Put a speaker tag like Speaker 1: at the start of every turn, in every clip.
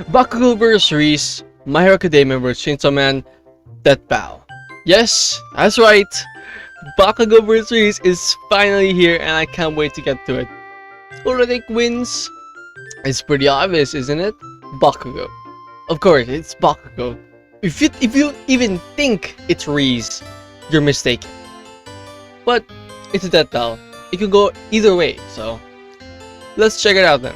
Speaker 1: Bakugo vs REZE, My Hero Academia vs Chainsaw Man, deathbattle. Yes, that's right. Bakugo vs REZE is finally here, and I can't wait to get to it. Who do I think wins? It's pretty obvious, isn't it? Bakugo. Of course, it's Bakugo. If you even think it's REZE, you're mistaken. But it's a death battle. It can go either way, so let's check it out then.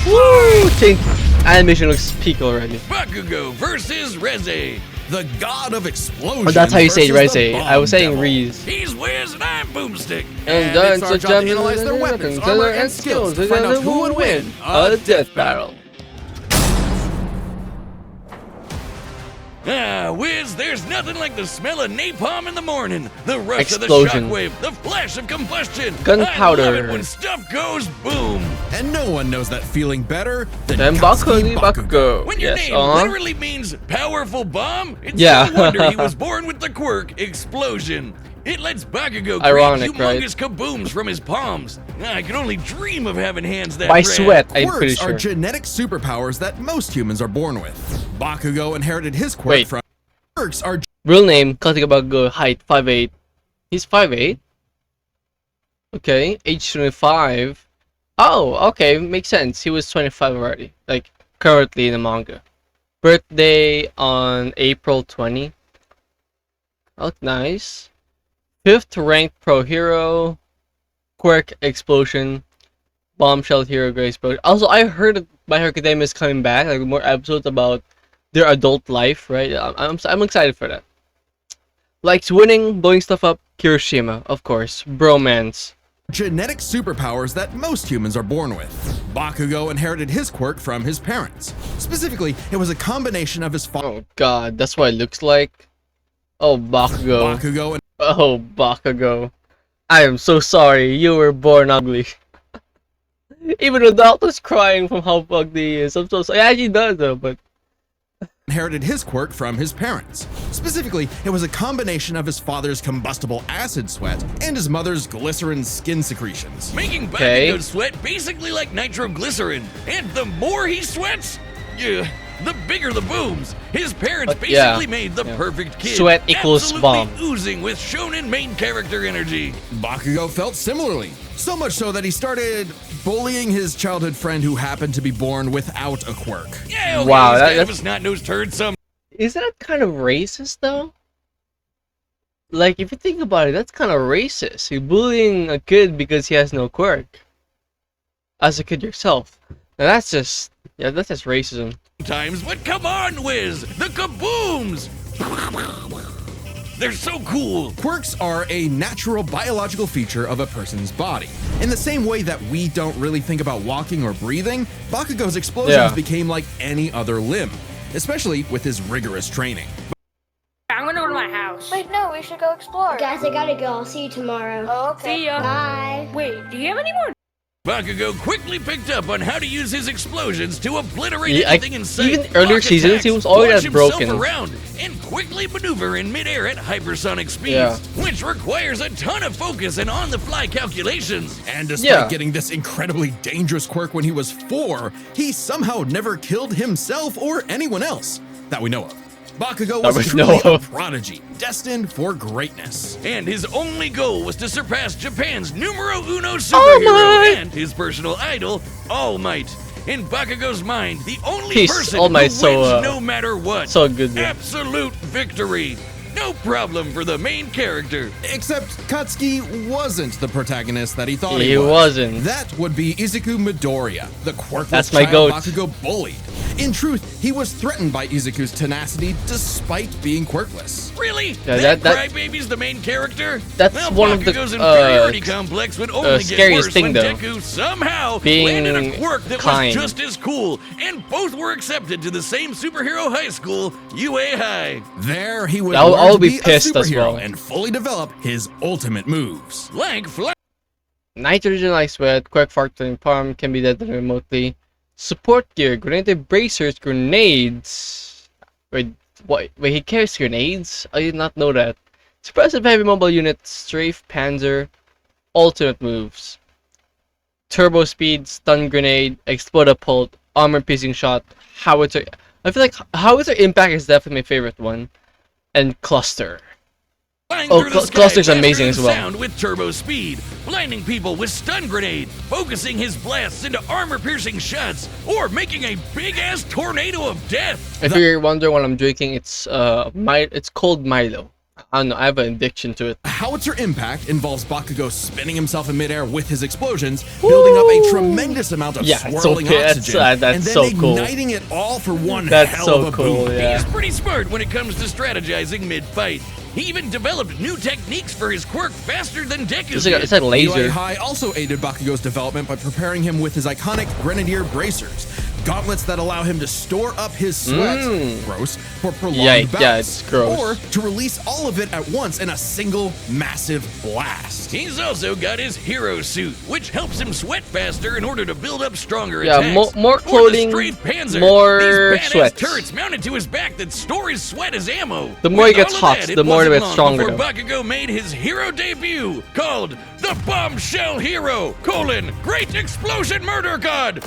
Speaker 1: Woo! Change animation looks peak already.
Speaker 2: Bakugo versus REZE, the god of explosions.
Speaker 1: Oh, that's how you say
Speaker 2: versus
Speaker 1: REZE.
Speaker 2: the
Speaker 1: I was saying
Speaker 2: bomb
Speaker 1: REZE.
Speaker 2: devil. He's Wiz and I'm Boomstick.
Speaker 1: And then
Speaker 3: it's our job to analyze their weapons, armor, and skills to find out who would win
Speaker 1: a death battle.
Speaker 2: Ah, Wiz, there's nothing like the smell of napalm in the morning, the rush
Speaker 1: Explosion.
Speaker 2: of the shockwave, the flash of combustion.
Speaker 1: Gunpowder.
Speaker 2: I love it when stuff goes boom.
Speaker 3: And no one knows that feeling better than
Speaker 1: Then Bakugo.
Speaker 2: When your
Speaker 1: Yes,
Speaker 2: name literally means powerful bomb, it's
Speaker 1: Yeah.
Speaker 2: no wonder he was born with the quirk explosion. It lets Bakugo
Speaker 1: Ironic,
Speaker 2: create
Speaker 1: right?
Speaker 2: humongous kabooms from his palms. I can only dream of having hands that
Speaker 1: By
Speaker 2: red.
Speaker 1: sweat, I'm pretty
Speaker 3: Quirks are
Speaker 1: sure.
Speaker 3: genetic superpowers that most humans are born with. Bakugo inherited his quirk
Speaker 1: Wait.
Speaker 3: from quirks are
Speaker 1: Real name, Katika Bakugo, height 5'8". He's 5'8". Okay, age 25. Oh, okay, makes sense. He was 25 already, like currently in the manga. Birthday on April 20. Oh, nice. 5th ranked pro hero. Quirk explosion. Bombshell hero grade explosion. Also, I heard that My Hero Academia is coming back, like more episodes about their adult life, right? I'm excited for that. Likes winning, blowing stuff up. Kirishima, of course. Bromance.
Speaker 3: genetic superpowers that most humans are born with. Bakugo inherited his quirk from his parents. Specifically, it was a combination of his father.
Speaker 1: Oh god, that's what it looks like. Oh, Bakugo.
Speaker 3: Bakugo and
Speaker 1: Oh, Bakugo. I am so sorry, you were born ugly. Even the doctor's crying from how ugly he is. I'm so sorry. Yeah, he does though, but...
Speaker 3: inherited his quirk from his parents. Specifically, it was a combination of his father's combustible acid sweat and his mother's glycerin skin secretions.
Speaker 2: Making
Speaker 1: Okay.
Speaker 2: Bakugo sweat basically like nitroglycerin. And the more he sweats, yeah, the bigger the booms. His parents
Speaker 1: yeah,
Speaker 2: basically made the
Speaker 1: yeah.
Speaker 2: perfect kid.
Speaker 1: Sweat equals
Speaker 2: absolutely
Speaker 1: bomb.
Speaker 2: oozing with shonen main character energy.
Speaker 3: Bakugo felt similarly, so much so that he started bullying his childhood friend who happened to be born without a quirk.
Speaker 2: Yeah, okay,
Speaker 1: Wow,
Speaker 2: he's kind
Speaker 1: that's-
Speaker 2: of a snot-nosed turd some.
Speaker 1: Is that kind of racist though? Like, if you think about it, that's kind of racist. You're bullying a kid because he has no quirk. As a kid yourself. Now that's just... yeah, that's just racism.
Speaker 2: Times, but come on, Wiz! The kabooms! They're so cool!
Speaker 3: Quirks are a natural biological feature of a person's body. In the same way that we don't really think about walking or breathing, Bakugo's explosions
Speaker 1: Yeah.
Speaker 3: became like any other limb, especially with his rigorous training.
Speaker 4: I'm gonna go to my house.
Speaker 5: Wait, no, we should go explore.
Speaker 6: Guys, I gotta go. I'll see you tomorrow.
Speaker 5: Oh, okay.
Speaker 4: See ya.
Speaker 6: Bye.
Speaker 4: Wait, do you have any more?
Speaker 2: Bakugo quickly picked up on how to use his explosions to obliterate
Speaker 1: Yeah,
Speaker 2: anything in sight.
Speaker 1: even earlier
Speaker 2: block
Speaker 1: seasons,
Speaker 2: attacks,
Speaker 1: he was always
Speaker 2: launch
Speaker 1: that
Speaker 2: himself
Speaker 1: broken.
Speaker 2: around, and quickly maneuver in midair at hypersonic speeds,
Speaker 1: Yeah.
Speaker 2: which requires a ton of focus and on-the-fly calculations.
Speaker 3: And despite
Speaker 1: Yeah.
Speaker 3: getting this incredibly dangerous quirk when he was 4, he somehow never killed himself or anyone else that we know of. Bakugo
Speaker 1: That
Speaker 3: was
Speaker 1: we know
Speaker 3: truly a
Speaker 1: of.
Speaker 3: prodigy, destined for greatness.
Speaker 2: And his only goal was to surpass Japan's numero uno superhero and his personal idol, All Might. In Bakugo's mind, the only
Speaker 1: Peace,
Speaker 2: person
Speaker 1: All
Speaker 2: who
Speaker 1: Might's
Speaker 2: wins
Speaker 1: so,
Speaker 2: no matter what.
Speaker 1: so good, yeah.
Speaker 2: Absolute victory. No problem for the main character.
Speaker 3: Except Katsuki wasn't the protagonist that he thought
Speaker 1: He
Speaker 3: he was.
Speaker 1: wasn't.
Speaker 3: That would be Izuku Midoriya, the quirkless
Speaker 1: That's my
Speaker 3: child
Speaker 1: goat.
Speaker 3: Bakugo bullied. In truth, he was threatened by Izuku's tenacity despite being quirkless.
Speaker 2: Really?
Speaker 1: Yeah,
Speaker 2: that
Speaker 1: that-
Speaker 2: crybaby's the main character?
Speaker 1: That's
Speaker 2: well,
Speaker 1: one of the,
Speaker 2: Bakugo's inferiority
Speaker 1: uh,
Speaker 2: complex would only get
Speaker 1: scariest
Speaker 2: worse
Speaker 1: thing,
Speaker 2: when
Speaker 1: though.
Speaker 2: Deku somehow
Speaker 1: Being
Speaker 2: landed a quirk that
Speaker 1: kind.
Speaker 2: was just as cool, and both were accepted to the same superhero high school, UA High.
Speaker 3: There, he would
Speaker 1: I'll
Speaker 3: learn
Speaker 1: I'll
Speaker 3: to
Speaker 1: be
Speaker 3: be a
Speaker 1: pissed as
Speaker 3: superhero
Speaker 1: well.
Speaker 3: and fully develop his ultimate moves.
Speaker 2: Like fly.
Speaker 1: Nitrogen like sweat, quirk factor palm can be detonated remotely. Support gear, grenade bracers, grenades. Wait, what? Wait, he carries grenades? I did not know that. Suppressive heavy mobile unit, strafe, panzer, ultimate moves. turbo speed, stun grenade, explodapult, armor piercing shot, howitzer. I feel like howitzer impact is definitely my favorite one, and cluster.
Speaker 2: Flying
Speaker 1: Oh,
Speaker 2: through the sky
Speaker 1: cluster's
Speaker 2: faster
Speaker 1: amazing
Speaker 2: than
Speaker 1: as well.
Speaker 2: sound with turbo speed, blinding people with stun grenade, focusing his blasts into armor-piercing shots, or making a big-ass tornado of death.
Speaker 1: If you're wondering what I'm drinking, it's cold Milo. I don't know, I have an addiction to it.
Speaker 3: Howitzer impact involves Bakugo spinning himself in midair with his explosions, building up a tremendous amount of swirling oxygen,
Speaker 1: that's
Speaker 3: and then
Speaker 1: so cool.
Speaker 3: igniting it all for one
Speaker 1: That's
Speaker 3: hell
Speaker 1: so
Speaker 3: of a
Speaker 1: cool,
Speaker 3: boom.
Speaker 1: yeah.
Speaker 2: He's pretty smart when it comes to strategizing mid-fight. He even developed new techniques for his quirk faster than Deku
Speaker 1: It's
Speaker 2: did.
Speaker 1: like
Speaker 3: UA
Speaker 1: laser.
Speaker 3: High also aided Bakugo's development by preparing him with his iconic Grenadier bracers, gauntlets that allow him to store up his sweat, gross, for prolonged bouts,
Speaker 1: yeah, it's gross.
Speaker 3: or to release all of it at once in a single massive blast.
Speaker 2: He's also got his hero suit, which helps him sweat faster in order to build up stronger
Speaker 1: Yeah,
Speaker 2: attacks.
Speaker 1: more
Speaker 2: Or the
Speaker 1: clothing,
Speaker 2: Strafe Panzer,
Speaker 1: more
Speaker 2: these badass
Speaker 1: sweats.
Speaker 2: turrets mounted to his back that store his sweat as ammo.
Speaker 1: The more he
Speaker 2: With
Speaker 1: gets
Speaker 2: all of
Speaker 1: hot,
Speaker 2: that,
Speaker 1: the more he
Speaker 2: wasn't
Speaker 1: gets
Speaker 2: long
Speaker 1: stronger,
Speaker 2: before
Speaker 1: though.
Speaker 2: Bakugo made his hero debut, called the Bombshell Hero, Great Explosion Murder God,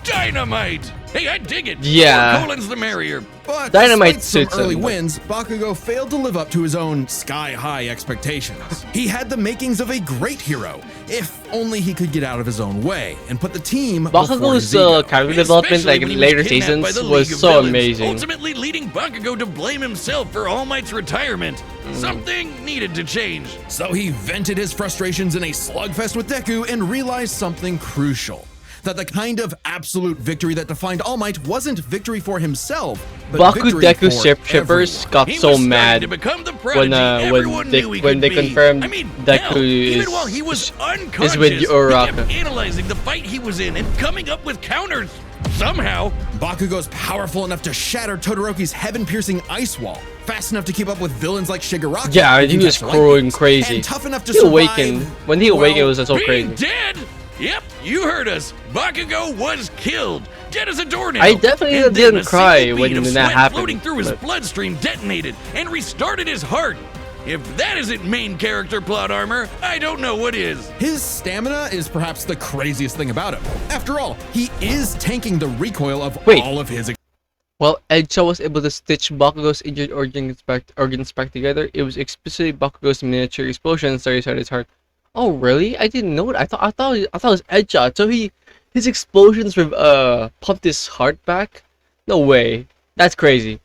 Speaker 2: Dynamite. Hey, I dig it.
Speaker 1: Yeah.
Speaker 2: The more colons, the merrier.
Speaker 3: But
Speaker 1: Dynamite
Speaker 3: despite
Speaker 1: suits
Speaker 3: some early
Speaker 1: him.
Speaker 3: wins, Bakugo failed to live up to his own sky-high expectations. He had the makings of a great hero, if only he could get out of his own way and put the team before his
Speaker 1: Bakugo's
Speaker 3: ego.
Speaker 1: character development,
Speaker 2: Especially
Speaker 1: like
Speaker 2: when he
Speaker 1: in later
Speaker 2: was kidnapped by
Speaker 1: seasons,
Speaker 2: the
Speaker 1: was
Speaker 2: League of
Speaker 1: so
Speaker 2: Villains,
Speaker 1: amazing.
Speaker 2: ultimately leading Bakugo to blame himself for All Might's retirement. Something needed to change.
Speaker 3: So he vented his frustrations in a slugfest with Deku and realized something crucial. That the kind of absolute victory that defined All Might wasn't victory for himself, but
Speaker 1: Baku
Speaker 3: victory
Speaker 1: Deku
Speaker 3: for
Speaker 1: shippers
Speaker 3: everyone.
Speaker 1: got
Speaker 2: He
Speaker 1: so
Speaker 2: was starting
Speaker 1: mad
Speaker 2: to become the prodigy everyone knew he
Speaker 1: when
Speaker 2: could
Speaker 1: they
Speaker 2: be.
Speaker 1: confirmed
Speaker 2: I mean,
Speaker 1: Deku
Speaker 2: hell, even
Speaker 1: is-
Speaker 2: while he was
Speaker 1: is
Speaker 2: unconscious,
Speaker 1: with
Speaker 2: he
Speaker 1: Uraraka.
Speaker 2: kept analyzing the fight he was in and coming up with counters. Somehow,
Speaker 3: Bakugo's powerful enough to shatter Todoroki's heaven-piercing ice wall, fast enough to keep up with villains like Shigaraki.
Speaker 1: Yeah,
Speaker 3: who
Speaker 1: he
Speaker 3: can
Speaker 1: was
Speaker 3: catch
Speaker 1: going
Speaker 3: lightning,
Speaker 1: crazy.
Speaker 3: and tough enough to
Speaker 1: He
Speaker 3: survive.
Speaker 1: awakened. When he awakened, it
Speaker 3: well,
Speaker 1: was so
Speaker 2: being
Speaker 1: crazy.
Speaker 2: dead. Yep, you heard us. Bakugo was killed, dead as a doornail.
Speaker 1: I definitely
Speaker 2: And then
Speaker 1: didn't
Speaker 2: a
Speaker 1: cry
Speaker 2: single
Speaker 1: when
Speaker 2: bead of
Speaker 1: that
Speaker 2: sweat
Speaker 1: happened,
Speaker 2: floating through his
Speaker 1: but-
Speaker 2: bloodstream detonated and restarted his heart. If that isn't main character plot armor, I don't know what is.
Speaker 3: His stamina is perhaps the craziest thing about him. After all, he is tanking the recoil of
Speaker 1: Wait.
Speaker 3: all of his.
Speaker 1: While Edsha was able to stitch Bakugo's injured organs back together, it was explicitly Bakugo's miniature explosions that restarted his heart. Oh really? I didn't know that. I thought it was Edsha. So his explosions pumped his heart back? No way. That's crazy.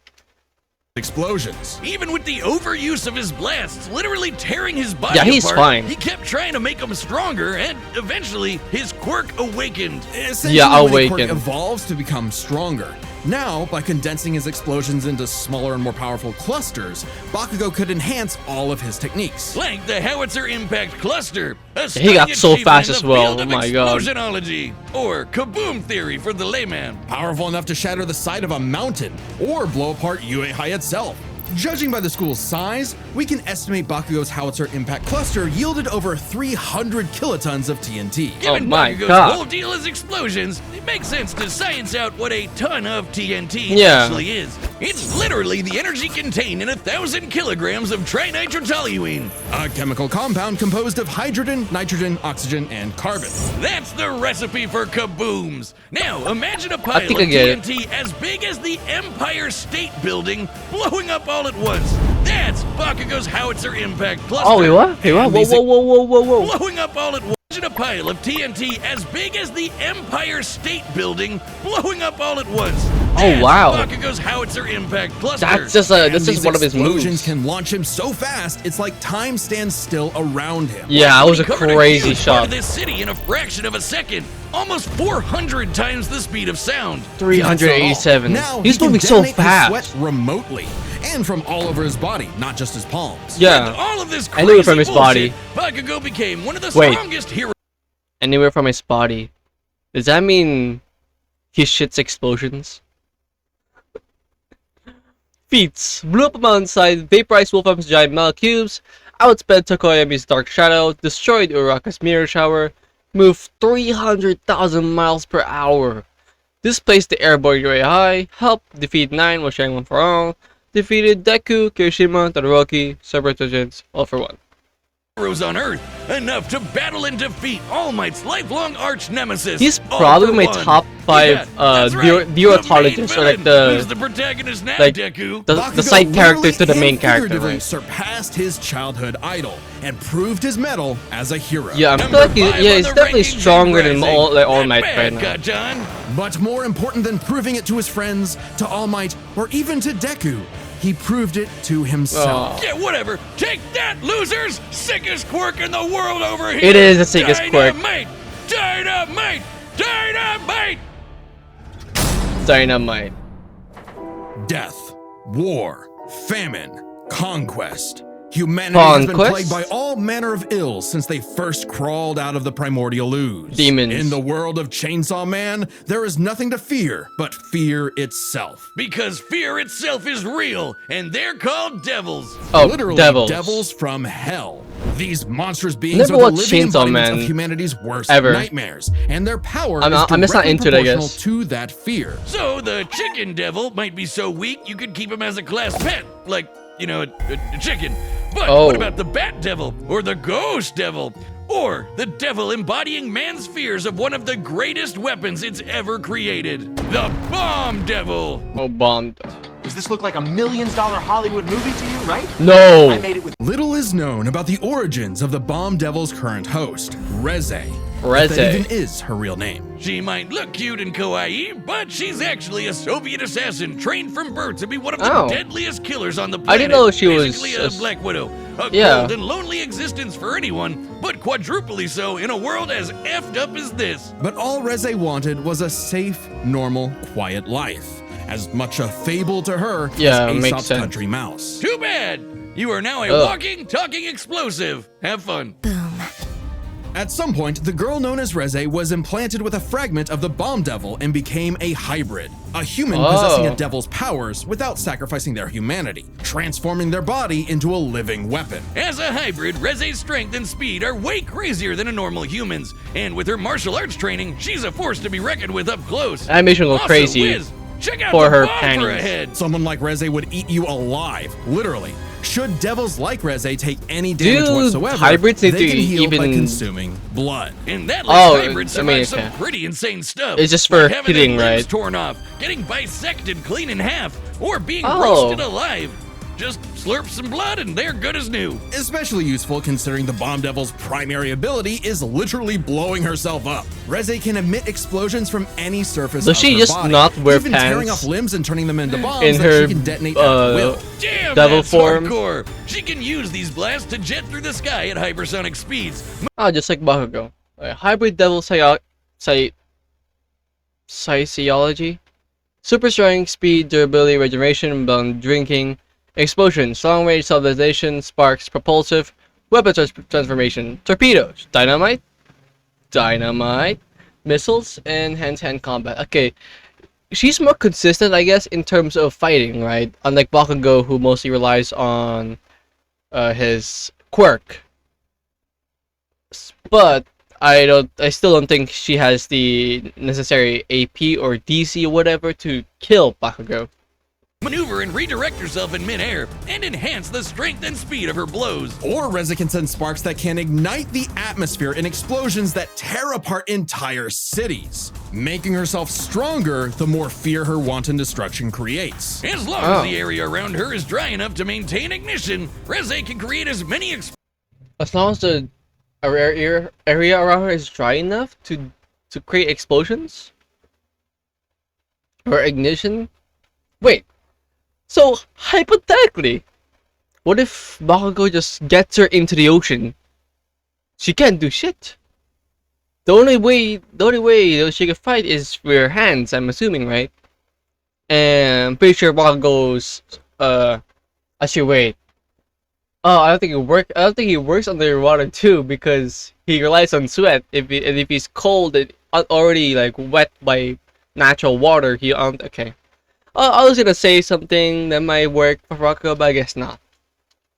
Speaker 3: Explosions.
Speaker 2: Even with the overuse of his blasts, literally tearing his body
Speaker 1: Yeah, he's
Speaker 2: apart,
Speaker 1: fine.
Speaker 2: he kept trying to make him stronger, and eventually his quirk awakened.
Speaker 3: Essentially,
Speaker 1: Yeah,
Speaker 3: when a quirk
Speaker 1: awaken.
Speaker 3: evolves to become stronger. Now, by condensing his explosions into smaller and more powerful clusters, Bakugo could enhance all of his techniques.
Speaker 2: Like the Howitzer Impact Cluster, a
Speaker 1: He got
Speaker 2: stunning
Speaker 1: so
Speaker 2: achievement
Speaker 1: fast
Speaker 2: in
Speaker 1: as
Speaker 2: the
Speaker 1: well,
Speaker 2: field of
Speaker 1: oh my God.
Speaker 2: explosionology, or kaboom theory for the layman.
Speaker 3: Powerful enough to shatter the side of a mountain or blow apart UA High itself. Judging by the school's size, we can estimate Bakugo's Howitzer Impact Cluster yielded over 300 kilotons of TNT.
Speaker 2: Given
Speaker 1: my
Speaker 2: Bakugo's
Speaker 1: God.
Speaker 2: whole deal is explosions, it makes sense to science out what a ton of TNT
Speaker 1: Yeah.
Speaker 2: actually is. It's literally the energy contained in 1,000 kilograms of trinitrotoluene.
Speaker 3: A chemical compound composed of hydrogen, nitrogen, oxygen, and carbon.
Speaker 2: That's the recipe for kabooms. Now, imagine a pile of
Speaker 1: think I get it.
Speaker 2: TNT as big as the Empire State Building blowing up all at once. That's Bakugo's Howitzer Impact Cluster.
Speaker 1: Oh wait, what? Wait, what? Whoa,
Speaker 3: these-
Speaker 1: whoa, whoa, whoa, whoa, whoa.
Speaker 2: Blowing up all at once. Imagine a pile of TNT as big as the Empire State Building blowing up all at once. That's
Speaker 1: wow.
Speaker 2: Bakugo's Howitzer Impact Cluster.
Speaker 1: That's just
Speaker 3: And
Speaker 1: this is
Speaker 3: these
Speaker 1: one of his
Speaker 3: explosions
Speaker 1: moves.
Speaker 3: can launch him so fast, it's like time stands still around him.
Speaker 1: Yeah, that was a
Speaker 2: Covered
Speaker 1: crazy
Speaker 2: huge part
Speaker 1: shot.
Speaker 2: of this city in a fraction of a second, almost 400 times the speed of sound.
Speaker 1: 387.
Speaker 3: Now
Speaker 1: He's
Speaker 3: he can
Speaker 1: moving so
Speaker 3: detonate his
Speaker 1: fast.
Speaker 3: sweat remotely and from all over his body, not just his palms.
Speaker 2: With
Speaker 1: Yeah,
Speaker 2: all of this
Speaker 1: I
Speaker 2: crazy
Speaker 1: knew it from his body.
Speaker 2: bullshit, Bakugo became one of the
Speaker 1: Wait.
Speaker 2: strongest heroes.
Speaker 1: anywhere from his body. Does that mean he shits explosions? Feats. Blew up a mountainside, vaporized Wolfham's giant metal cubes, outsped Tokoyami's dark shadow, destroyed Uraraka's mirror shower, moved 300,000 miles per hour, displaced the airborne UA High, helped defeat 9 while sharing one for all, defeated Deku, Kirishima, Todoroki, Separate Agents, all for one.
Speaker 2: heroes on Earth, enough to battle and defeat All Might's lifelong arch nemesis.
Speaker 1: He's
Speaker 2: all
Speaker 1: probably
Speaker 2: for
Speaker 1: my
Speaker 2: one.
Speaker 1: top 5
Speaker 2: Yeah, that's right.
Speaker 1: dermatologists,
Speaker 2: The
Speaker 1: or like
Speaker 2: main villain. Who's the protagonist now,
Speaker 1: like
Speaker 2: Deku?
Speaker 1: the
Speaker 3: Bakugo
Speaker 1: side character to the
Speaker 3: literally
Speaker 1: main
Speaker 3: and
Speaker 1: character,
Speaker 3: figuratively
Speaker 1: right?
Speaker 3: surpassed his childhood idol and proved his mettle as a hero.
Speaker 1: Yeah, I feel
Speaker 2: Number
Speaker 1: like he's,
Speaker 2: 5
Speaker 1: yeah,
Speaker 2: on
Speaker 1: he's
Speaker 2: the
Speaker 1: definitely
Speaker 2: rankings
Speaker 1: stronger
Speaker 2: and
Speaker 1: than
Speaker 2: rising.
Speaker 1: All
Speaker 2: Not
Speaker 1: Might
Speaker 2: bad,
Speaker 1: right now.
Speaker 2: Kajan.
Speaker 3: But more important than proving it to his friends, to All Might, or even to Deku, he proved it to himself.
Speaker 1: Oh.
Speaker 2: Yeah, whatever. Take that, losers! Sickest quirk in the world over here!
Speaker 1: It is the sickest quirk.
Speaker 2: Dynamite! Dynamite! Dynamite!
Speaker 1: Dynamite.
Speaker 3: Death, war, famine, conquest. Humanity has been
Speaker 1: Conquest?
Speaker 3: plagued by all manner of ills since they first crawled out of the primordial ooze.
Speaker 1: Demons.
Speaker 3: In the world of Chainsaw Man, there is nothing to fear but fear itself.
Speaker 2: Because fear itself is real, and they're called devils.
Speaker 1: Oh,
Speaker 3: Literally
Speaker 1: devils.
Speaker 3: from hell. These monstrous beings
Speaker 1: Never
Speaker 3: are the
Speaker 1: watched
Speaker 3: living
Speaker 1: Chainsaw
Speaker 3: embodiments
Speaker 1: Man
Speaker 3: of humanity's worst
Speaker 1: ever.
Speaker 3: nightmares, and their power
Speaker 1: I'm
Speaker 3: is
Speaker 1: just not
Speaker 3: directly
Speaker 1: into it, I
Speaker 3: proportional
Speaker 1: guess.
Speaker 3: to that fear.
Speaker 2: So the chicken devil might be so weak you could keep him as a class pet, like, you know, a chicken. But
Speaker 1: Oh.
Speaker 2: what about the bat devil, or the ghost devil, or the devil embodying man's fears of one of the greatest weapons it's ever created, the bomb devil?
Speaker 1: Oh, bombed.
Speaker 5: Does this look like $1 million Hollywood movie to you, right? I
Speaker 1: No.
Speaker 5: made it with
Speaker 3: Little is known about the origins of the Bomb Devil's current host, REZE. If
Speaker 1: REZE.
Speaker 3: that even is her real name.
Speaker 2: She might look cute and kawaii, but she's actually a Soviet assassin trained from birth to be one of the
Speaker 1: Oh.
Speaker 2: deadliest killers on the planet.
Speaker 1: I didn't know she was
Speaker 2: Basically a Black Widow. A
Speaker 1: Yeah.
Speaker 2: cold and lonely existence for anyone, but quadruply so in a world as effed up as this.
Speaker 3: But all REZE wanted was a safe, normal, quiet life. As much a fable to her
Speaker 1: Yeah,
Speaker 3: as
Speaker 1: makes
Speaker 3: Aesop's
Speaker 1: sense.
Speaker 3: country mouse.
Speaker 2: Too bad! You are now a
Speaker 1: Ugh.
Speaker 2: walking, talking explosive. Have fun.
Speaker 3: At some point, the girl known as REZE was implanted with a fragment of the Bomb Devil and became a hybrid. A human possessing
Speaker 1: Oh.
Speaker 3: a devil's powers without sacrificing their humanity, transforming their body into a living weapon.
Speaker 2: As a hybrid, Reze's strength and speed are way crazier than a normal human's. And with her martial arts training, she's a force to be reckoned with up close.
Speaker 1: Animation go
Speaker 2: Also,
Speaker 1: crazy
Speaker 2: Wiz, check out
Speaker 1: for
Speaker 2: the
Speaker 1: her
Speaker 2: bomb for
Speaker 1: panties.
Speaker 2: a head.
Speaker 3: Someone like REZE would eat you alive, literally. Should devils like REZE take any damage
Speaker 1: Dude,
Speaker 3: whatsoever,
Speaker 1: hybrids need
Speaker 3: they
Speaker 1: to
Speaker 3: can heal by
Speaker 1: even-
Speaker 3: consuming blood.
Speaker 2: And that
Speaker 1: Oh,
Speaker 2: lets hybrids
Speaker 1: I mean,
Speaker 2: survive some
Speaker 1: okay.
Speaker 2: pretty insane stuff.
Speaker 1: It's just for
Speaker 2: like having their
Speaker 1: hitting,
Speaker 2: limbs
Speaker 1: right?
Speaker 2: torn off, getting bisected clean in half, or being
Speaker 1: Oh.
Speaker 2: roasted alive. Just slurp some blood and they're good as new.
Speaker 3: Especially useful considering the Bomb Devil's primary ability is literally blowing herself up. REZE can emit explosions from any surface
Speaker 1: Does
Speaker 3: of
Speaker 1: she
Speaker 3: her
Speaker 1: just
Speaker 3: body,
Speaker 1: not wear
Speaker 3: even tearing
Speaker 1: pants
Speaker 3: off limbs and turning them into bombs
Speaker 1: in
Speaker 3: that
Speaker 1: her,
Speaker 3: she can detonate at will.
Speaker 2: Damn,
Speaker 1: devil
Speaker 2: that's
Speaker 1: form?
Speaker 2: hardcore. She can use these blasts to jet through the sky at hypersonic speeds.
Speaker 1: Oh, just like Bakugo. Hybrid devil physiology. Super strength, speed, durability, regeneration, beyond drinking, explosions, long range stabilization, sparks, propulsive, weapon transformation, torpedoes, dynamite, missiles, and hand-to-hand combat. Okay, she's more consistent, I guess, in terms of fighting, right? Unlike Bakugo, who mostly relies on his quirk. But I still don't think she has the necessary AP or DC or whatever to kill Bakugo.
Speaker 2: Maneuver and redirect herself in midair and enhance the strength and speed of her blows.
Speaker 3: Or REZE can send sparks that can ignite the atmosphere in explosions that tear apart entire cities. Making herself stronger, the more fear her wanton destruction creates.
Speaker 2: As long
Speaker 1: Oh.
Speaker 2: as the area around her is dry enough to maintain ignition, Reze can create as many
Speaker 1: As long as the area around her is dry enough to create explosions or ignition. Wait, so hypothetically, what if Bakugo just gets her into the ocean? She can't do shit. The only way she can fight is with her hands, I'm assuming, right? And I'm pretty sure Bakugo's actually wait. Oh, I don't think he works underwater too, because he relies on sweat. And if he's cold and already like wet by natural water, he okay. I was gonna say something that might work for Bakugo, but I guess not.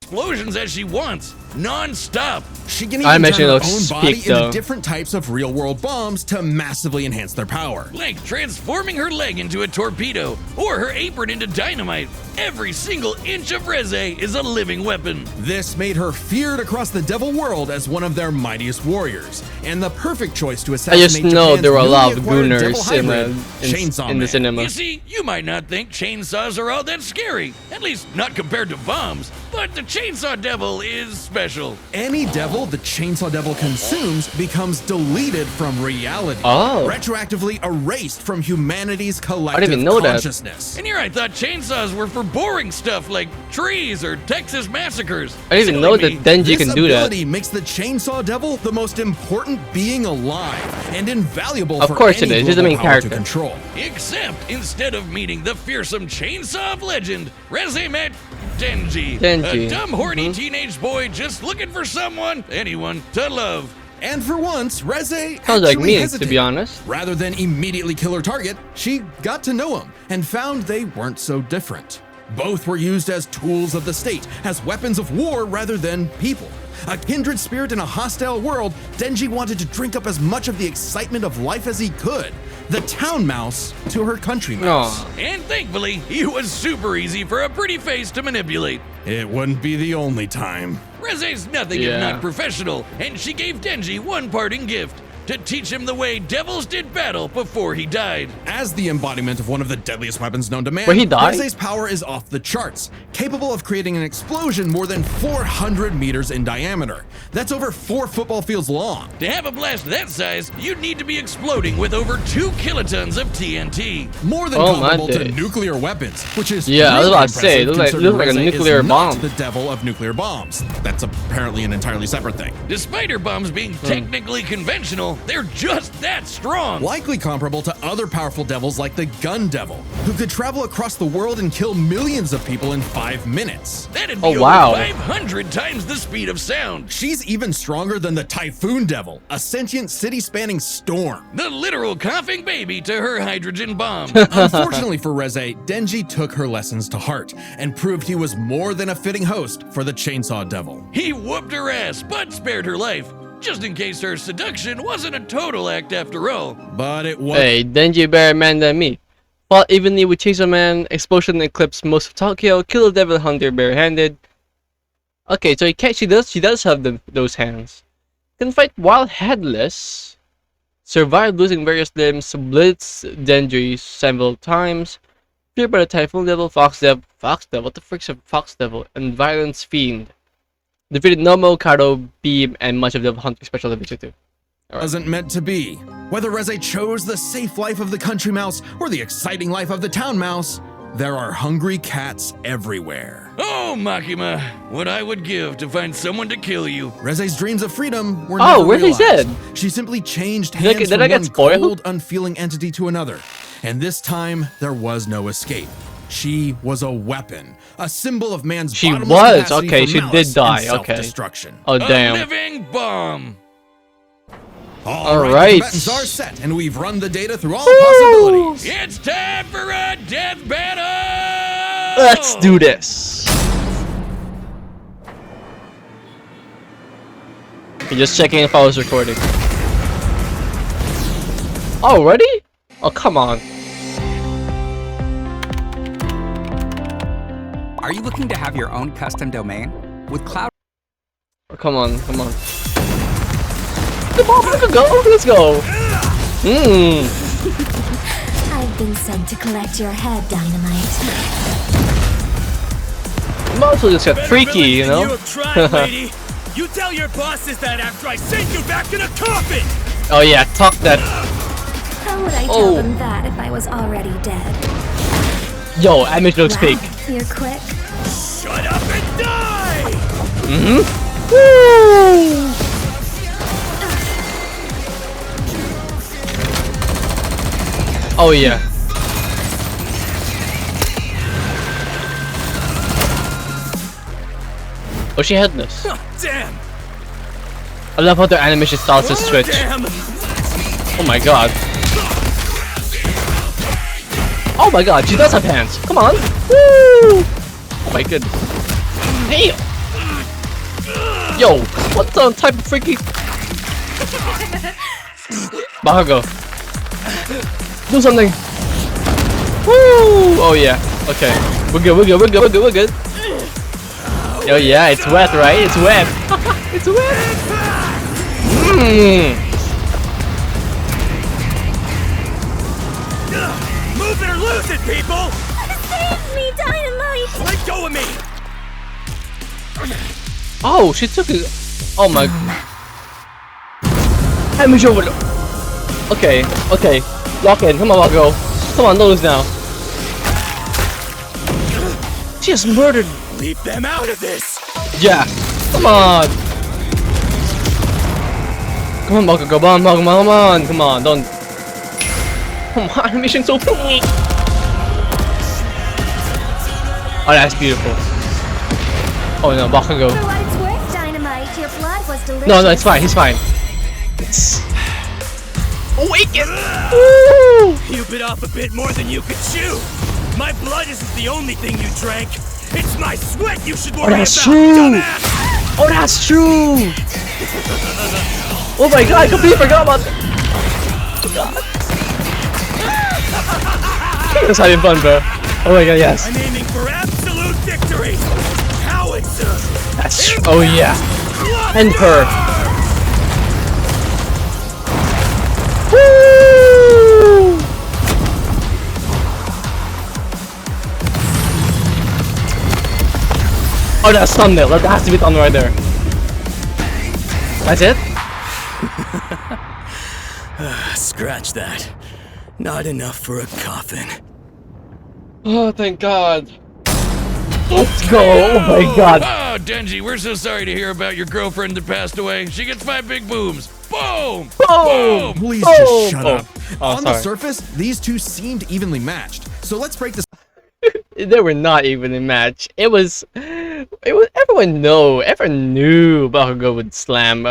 Speaker 2: explosions as she wants. non-stop.
Speaker 3: She can
Speaker 1: I
Speaker 3: even
Speaker 1: imagine
Speaker 3: turn her
Speaker 1: it'll
Speaker 3: own body
Speaker 1: speak,
Speaker 3: into
Speaker 1: though.
Speaker 3: different types of real-world bombs to massively enhance their power.
Speaker 2: Like transforming her leg into a torpedo or her apron into dynamite. Every single inch of REZE is a living weapon.
Speaker 3: This made her feared across the devil world as one of their mightiest warriors, and the perfect choice to
Speaker 1: I
Speaker 3: assassinate
Speaker 1: just know
Speaker 3: Japan's
Speaker 1: there were a lot of
Speaker 3: newly acquired devil
Speaker 1: gooners in
Speaker 3: hybrid, Chainsaw
Speaker 1: in the
Speaker 3: Man.
Speaker 1: cinema.
Speaker 2: You see, you might not think chainsaws are all that scary, at least not compared to bombs, but the Chainsaw Devil is special.
Speaker 3: Any devil the Chainsaw Devil consumes becomes deleted from reality,
Speaker 1: Oh.
Speaker 3: retroactively erased from humanity's collective
Speaker 1: even know that.
Speaker 3: consciousness.
Speaker 2: And here I thought chainsaws were for boring stuff like trees or Texas massacres.
Speaker 1: I didn't even
Speaker 2: Silly
Speaker 1: know
Speaker 2: me.
Speaker 1: that Denji
Speaker 3: This
Speaker 1: can do that.
Speaker 3: ability makes the Chainsaw Devil the most important being alive and invaluable
Speaker 1: Of
Speaker 3: for
Speaker 1: course
Speaker 3: any
Speaker 1: it is. He's the
Speaker 3: global
Speaker 1: main
Speaker 3: power
Speaker 1: character.
Speaker 3: to control.
Speaker 2: Except instead of meeting the fearsome chainsaw of legend, REZE met Denji.
Speaker 1: Denji.
Speaker 2: A dumb, horny teenage boy just looking for someone, anyone, to love.
Speaker 3: And for once, REZE
Speaker 1: Sounds like
Speaker 3: actually
Speaker 1: me, to
Speaker 3: hesitated.
Speaker 1: be honest.
Speaker 3: Rather than immediately kill her target, she got to know him and found they weren't so different. Both were used as tools of the state, as weapons of war rather than people. A kindred spirit in a hostile world, Denji wanted to drink up as much of the excitement of life as he could. The town mouse to her country mouse.
Speaker 1: Aw.
Speaker 2: And thankfully, he was super easy for a pretty face to manipulate.
Speaker 3: It wouldn't be the only time.
Speaker 2: REZE's nothing if
Speaker 1: Yeah.
Speaker 2: not professional, and she gave Denji one parting gift. To teach him the way devils did battle before he died.
Speaker 3: As the embodiment of one of the deadliest weapons known to man,
Speaker 1: Wait, he died?
Speaker 3: REZE's power is off the charts, capable of creating an explosion more than 400 meters in diameter. That's over 4 football fields long.
Speaker 2: To have a blast that size, you'd need to be exploding with over 2 kilotons of TNT.
Speaker 3: More than
Speaker 1: Oh, my
Speaker 3: comparable to
Speaker 1: days.
Speaker 3: nuclear weapons, which is
Speaker 1: Yeah, I was
Speaker 3: really
Speaker 1: about to say, it
Speaker 3: impressive
Speaker 1: looks like a
Speaker 3: considering REZE
Speaker 1: nuclear
Speaker 3: is not
Speaker 1: bomb.
Speaker 3: the devil of nuclear bombs. That's apparently an entirely separate thing.
Speaker 2: Despite her bombs being technically conventional, they're just that strong.
Speaker 3: Likely comparable to other powerful devils like the Gun Devil, who could travel across the world and kill millions of people in 5 minutes.
Speaker 2: That'd be
Speaker 1: Oh,
Speaker 2: over
Speaker 1: wow.
Speaker 2: 500 times the speed of sound.
Speaker 3: She's even stronger than the Typhoon Devil, a sentient city-spanning storm.
Speaker 2: The literal coughing baby to her hydrogen bomb.
Speaker 3: Unfortunately for REZE, Denji took her lessons to heart and proved he was more than a fitting host for the Chainsaw Devil.
Speaker 2: He whooped her ass, but spared her life. Just in case her seduction wasn't a total act after all.
Speaker 3: But it was
Speaker 1: Hey, Denji better man than me. Fought evenly with Chainsaw Man, explosion eclipsed most of Tokyo, kill the devil hunter barehanded. Okay, so she does have those hands. Can fight while headless. Survived losing various limbs, blitz Denji several times. Feared by the Typhoon Devil, Fox Devil, what the frick's a Fox Devil? And Violence Fiend. Defeated Nomo, Kado, Beam, and much of the Hunter Special Division 2.
Speaker 3: wasn't meant to be. Whether REZE chose the safe life of the country mouse or the exciting life of the town mouse, there are hungry cats everywhere.
Speaker 2: Oh, Makima, what I would give to find someone to kill you.
Speaker 3: REZE's dreams of freedom were
Speaker 1: Oh,
Speaker 3: never
Speaker 1: where they
Speaker 3: realized.
Speaker 1: said?
Speaker 3: She simply changed
Speaker 1: Did I
Speaker 3: hands
Speaker 1: get
Speaker 3: from one
Speaker 1: spoiled?
Speaker 3: cold, unfeeling entity to another. And this time, there was no escape. She was a weapon, a symbol of man's
Speaker 1: She
Speaker 3: bottomless
Speaker 1: was,
Speaker 3: capacity
Speaker 1: okay,
Speaker 3: for
Speaker 1: she
Speaker 3: malice
Speaker 1: did die,
Speaker 3: and
Speaker 1: okay.
Speaker 3: self-destruction.
Speaker 1: Oh,
Speaker 2: A
Speaker 1: damn.
Speaker 2: living bomb.
Speaker 3: All right,
Speaker 1: right.
Speaker 3: the buttons are set, and we've run the data through all possibilities.
Speaker 2: It's time for a death battle.
Speaker 1: Let's do this. Okay, just checking if I was recording. Already? Oh, come on.
Speaker 7: Are you looking to have your own custom domain? With Cloud
Speaker 1: Oh, come on, come on. Come on, let's go, let's go.
Speaker 8: I've been sent to collect your head, Dynamite.
Speaker 1: I'm also just got freaky, you know?
Speaker 9: You have tried, lady. You tell your bosses that after I send you back in a coffin.
Speaker 1: Oh yeah, talk that.
Speaker 8: How would I tell them that if I was already dead?
Speaker 1: Yo, I make no speak.
Speaker 8: Wow, you're quick.
Speaker 9: Shut up and die.
Speaker 1: Woo! Oh yeah. Oh, she headless.
Speaker 9: Oh, damn.
Speaker 1: I love how their animation styles just switch.
Speaker 9: Damn.
Speaker 1: Oh my god. Oh my god, she does have hands. Come on. Woo! Oh my goodness. Damn. Yo, what the type of freaky? Bakugo, do something. Woo! Oh yeah. Okay, we're good. We're good. We're good. We're good. We're good. Oh yeah, it's wet, right? It's wet. It's wet.
Speaker 9: Move it or lose it, people!
Speaker 8: Save me, Dynamite!
Speaker 9: Let go of me!
Speaker 1: Oh, she took it. Oh my. Let me show you. Okay. Okay. Lock in. Come on, Bakugo. Come on, lose now. She just murdered.
Speaker 9: Leave them out of this!
Speaker 1: Yeah. Come on. Come on, Bakugo. Come on, come on, come on. Come on, don't. Come on, animation so pretty. Oh, that's beautiful. Oh no, Bakugo.
Speaker 8: For what it's worth, Dynamite, your blood was delicious.
Speaker 1: No, no, it's fine. He's fine. It's awaken. Woo!
Speaker 9: You bit off a bit more than you could chew! My blood isn't the only thing you drank! It's my sweat you should worry
Speaker 1: that's
Speaker 9: about,
Speaker 1: true.
Speaker 9: dumbass!
Speaker 1: Oh, that's true. Oh my god, I completely forgot about that. That's having fun, bro. Oh my god, yes.
Speaker 9: I'm aiming for absolute victory! Howitzer!
Speaker 1: That's oh yeah. And her. Woo! Oh, that's thumbnail. That has to be thumbnail right there. That's it?
Speaker 9: Scratch that. Not enough for a coffin.
Speaker 1: Oh, thank God. Let's go. Oh my god.
Speaker 2: Oh, Denji, we're so sorry to hear about your girlfriend that passed away. She gets 5 big booms. Boom!
Speaker 1: Boom!
Speaker 3: Please
Speaker 1: Oh.
Speaker 3: just shut up.
Speaker 1: Oh,
Speaker 3: On the
Speaker 1: sorry.
Speaker 3: surface, these two seemed evenly matched. So let's break this
Speaker 1: They were not even a match. It was everyone knew Bakugo would slam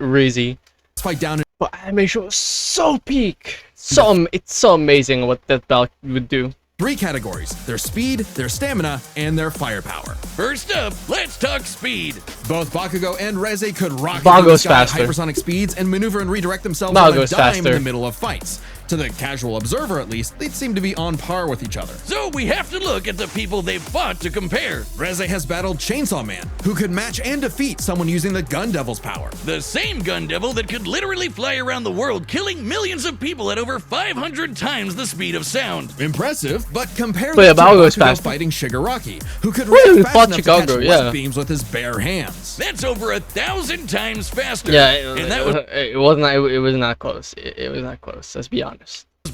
Speaker 1: REZE.
Speaker 3: fight down.
Speaker 1: But animation was so peak. It's so amazing what that belt would do.
Speaker 3: 3 categories: their speed, their stamina, and their firepower.
Speaker 2: First up, let's talk speed.
Speaker 3: Both Bakugo and REZE could rock
Speaker 1: Bakugo's
Speaker 3: into the sky at
Speaker 1: faster.
Speaker 3: hypersonic speeds and maneuver and redirect themselves on a
Speaker 1: Bakugo's
Speaker 3: dime
Speaker 1: faster.
Speaker 3: in the middle of fights. To the casual observer, at least, they seem to be on par with each other.
Speaker 2: So we have to look at the people they've fought to compare.
Speaker 3: REZE has battled Chainsaw Man, who could match and defeat someone using the Gun Devil's power.
Speaker 2: The same gun devil that could literally fly around the world, killing millions of people at over 500 times the speed of sound.
Speaker 3: Impressive, but compare
Speaker 1: Wait,
Speaker 3: that to
Speaker 1: Bakugo's
Speaker 3: Bakugo
Speaker 1: faster.
Speaker 3: fighting Shigaraki, who could
Speaker 1: Wait,
Speaker 3: react
Speaker 1: we
Speaker 3: fast
Speaker 1: fought
Speaker 3: enough to catch
Speaker 1: Chicago,
Speaker 3: light
Speaker 1: yeah.
Speaker 3: beams with his bare hands.
Speaker 2: That's over 1,000 times faster.
Speaker 1: Yeah,
Speaker 2: and that was
Speaker 1: it was not close. It was not close. Let's be honest.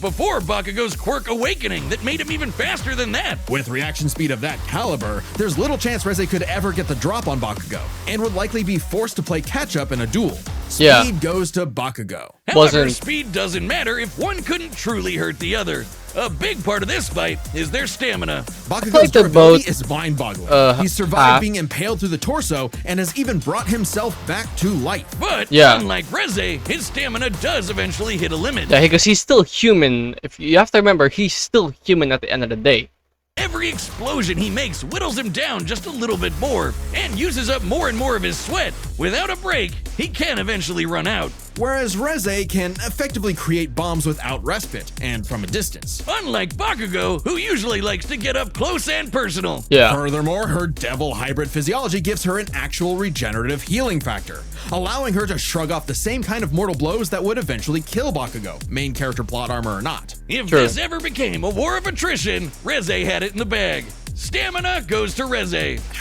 Speaker 2: before Bakugo's quirk awakening that made him even faster than that.
Speaker 3: With reaction speed of that caliber, there's little chance REZE could ever get the drop on Bakugo, and would likely be forced to play catch-up in a duel. Speed
Speaker 1: Yeah.
Speaker 3: goes to Bakugo.
Speaker 2: However,
Speaker 1: Wasn't-
Speaker 2: speed doesn't matter if one couldn't truly hurt the other. A big part of this fight is their stamina.
Speaker 3: Bakugo's
Speaker 1: like they're
Speaker 3: durability
Speaker 1: both,
Speaker 3: is mind-boggling. He survived
Speaker 1: half.
Speaker 3: being impaled through the torso and has even brought himself back to life.
Speaker 2: But
Speaker 1: Yeah.
Speaker 2: unlike REZE, his stamina does eventually hit a limit.
Speaker 1: Yeah, because he's still human. If you have to remember, he's still human at the end of the day.
Speaker 2: Every explosion he makes whittles him down just a little bit more and uses up more and more of his sweat. Without a break, he can eventually run out.
Speaker 3: Whereas REZE can effectively create bombs without respite, and from a distance.
Speaker 2: Unlike Bakugo, who usually likes to get up close and personal.
Speaker 1: Yeah.
Speaker 3: Furthermore, her devil hybrid physiology gives her an actual regenerative healing factor, allowing her to shrug off the same kind of mortal blows that would eventually kill Bakugo, main character plot armor or not.
Speaker 2: If
Speaker 1: True.
Speaker 2: this ever became a war of attrition, REZE had it in the bag. Stamina goes to REZE.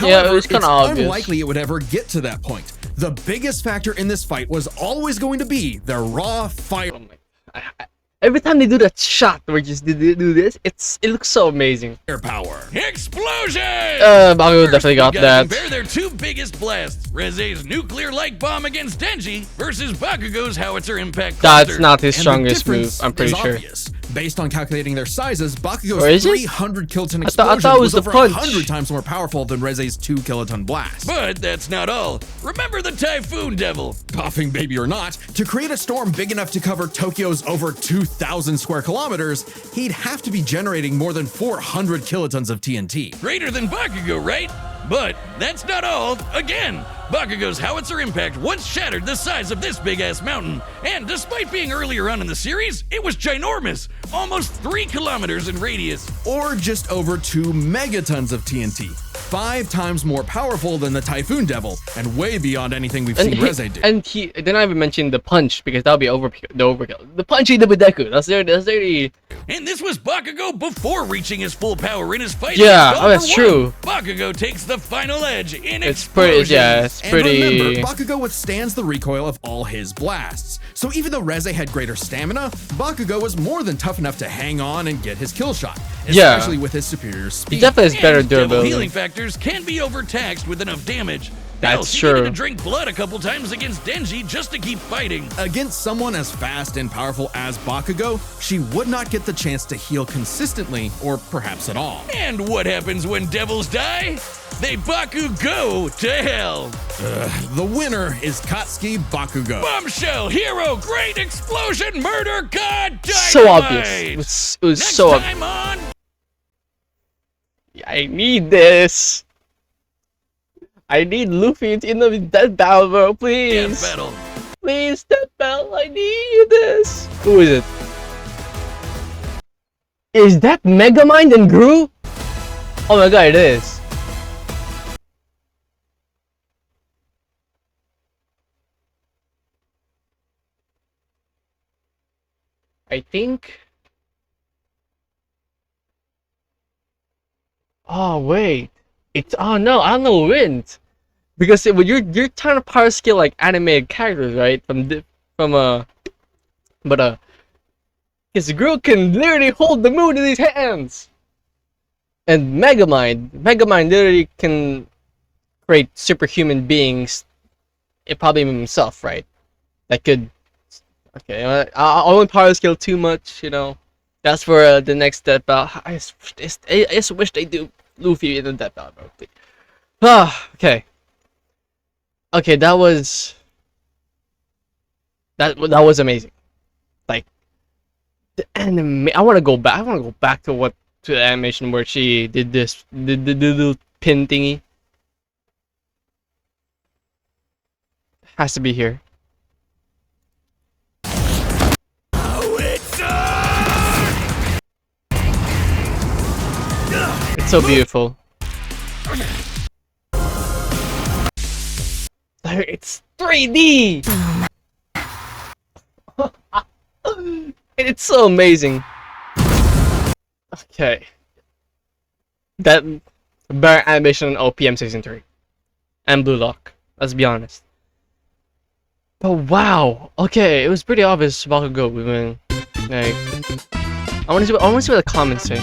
Speaker 1: Yeah, it was kinda
Speaker 3: it's
Speaker 1: obvious.
Speaker 3: unlikely it would ever get to that point. The biggest factor in this fight was always going to be the raw fire.
Speaker 1: Oh my! Every time they do that shot where just do this, it looks so amazing.
Speaker 3: Power.
Speaker 2: Explosion!
Speaker 1: Bakugo definitely got
Speaker 2: we gotta
Speaker 1: that.
Speaker 2: compare their two biggest blasts. REZE's nuclear-like bomb against Denji versus Bakugo's howitzer impact
Speaker 1: That's
Speaker 2: cluster.
Speaker 1: not his
Speaker 3: And the
Speaker 1: strongest move.
Speaker 3: difference
Speaker 1: I'm pretty
Speaker 3: is
Speaker 1: sure.
Speaker 3: obvious. Based on calculating their sizes,
Speaker 1: Or
Speaker 3: Bakugo's
Speaker 1: is it?
Speaker 3: 300 kiloton
Speaker 1: I
Speaker 3: explosion
Speaker 1: thought it was the
Speaker 3: over
Speaker 1: punch.
Speaker 3: 100 times more powerful than REZE's 2 kiloton blast.
Speaker 2: But that's not all. Remember the Typhoon Devil.
Speaker 3: Coughing baby or not, to create a storm big enough to cover Tokyo's over 2,000 square kilometers, he'd have to be generating more than 400 kilotons of TNT.
Speaker 2: Greater than Bakugo, right? But that's not all. Again, Bakugo's howitzer impact once shattered the size of this big-ass mountain. And despite being earlier on in the series, it was ginormous, almost 3 kilometers in radius.
Speaker 3: Or just over 2 megatons of TNT. 5 times more powerful than the Typhoon Devil, and way beyond anything we've seen REZE do.
Speaker 1: And he didn't even mention the punch, because that'll be overkill. The punchy Deku. That's dirty.
Speaker 2: And this was Bakugo before reaching his full power in his fight.
Speaker 1: Yeah, oh, that's true.
Speaker 2: Bakugo takes the final edge in
Speaker 1: It's pretty, yeah, it's pretty.
Speaker 3: And remember, Bakugo withstands the recoil of all his blasts. So even though REZE had greater stamina, Bakugo was more than tough enough to hang on and get his kill shot, especially with his superior speed.
Speaker 1: He definitely has better durability.
Speaker 2: Healing factors can be overtaxed with enough damage.
Speaker 1: That's
Speaker 2: she
Speaker 1: true.
Speaker 2: needed to drink blood a couple times against Denji just to keep fighting.
Speaker 3: Against someone as fast and powerful as Bakugo, she would not get the chance to heal consistently, or perhaps at all.
Speaker 2: And what happens when devils die? They Bakugo to hell.
Speaker 3: The winner is Katsuki Bakugo.
Speaker 2: Bombshell, hero, great explosion, murder god, dynamite.
Speaker 1: So obvious. It was
Speaker 2: Next
Speaker 1: so
Speaker 2: time
Speaker 1: obvious.
Speaker 2: on...
Speaker 1: I need this. I need Luffy in the death battle, bro. Please.
Speaker 2: Death battle.
Speaker 1: Please, death battle. I need this. Who is it? Is that Megamind and Gru? Oh my god, it is. I think. Oh wait. It's no, I don't know who wins. Because when you're trying to power skill like animated characters, right? His Gru can literally hold the moon in his hands. And Megamind literally can create superhuman beings. It probably himself, right? That could. Okay, I won't power skill too much, you know. That's for the next death battle. I just wish they do Luffy in the death battle, bro. Okay. Okay, that was amazing. Like the anime. I want to go back. I want to go back to the animation where she did this, the little pin thingy. Has to be here. It's so beautiful. It's 3D! It's so amazing. Okay. That better animation on OPM Season 3. And Blue Lock. Let's be honest. But wow! Okay, it was pretty obvious Bakugo. We win. Like, I wanna see what the comments say.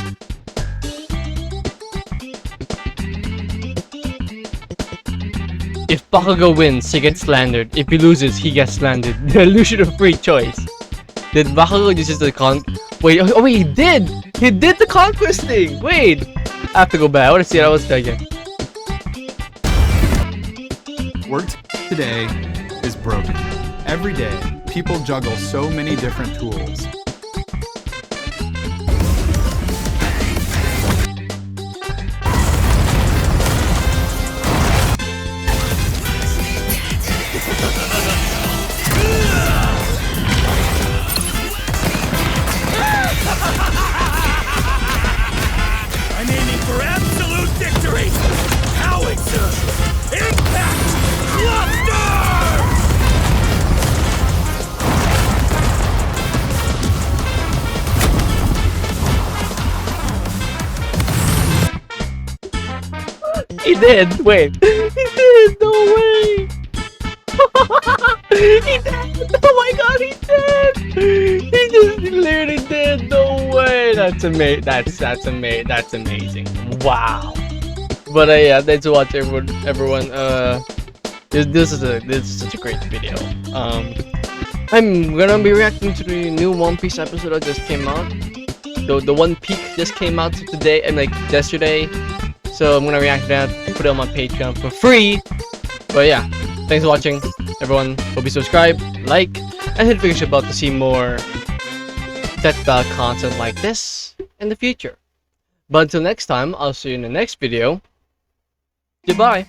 Speaker 1: If Bakugo wins, he gets slandered. If he loses, he gets slandered. The illusion of free choice. Did Bakugo use the Wait, oh wait, he did! He did the conquest thing! Wait! I have to go back. I wanna see how it's again.
Speaker 10: Work today is broken. Every day, people juggle so many different tools.
Speaker 9: I'm aiming for absolute victory! Howitzer! Impact! Cluster!
Speaker 1: He did! Wait! He did! No way! He did! Oh my god, he did! He just literally did! No way! That's amazing! That's amazing! Wow! But yeah, thanks for watching, everyone. This is such a great video. I'm gonna be reacting to the new One Piece episode that just came out. The One Peak just came out today and like yesterday. So I'm gonna react to that, put it on my Patreon for free. But yeah, thanks for watching, everyone. Hope you subscribe, like, and hit the notification bell to see more Death Battle content like this in the future. But until next time, I'll see you in the next video. Goodbye.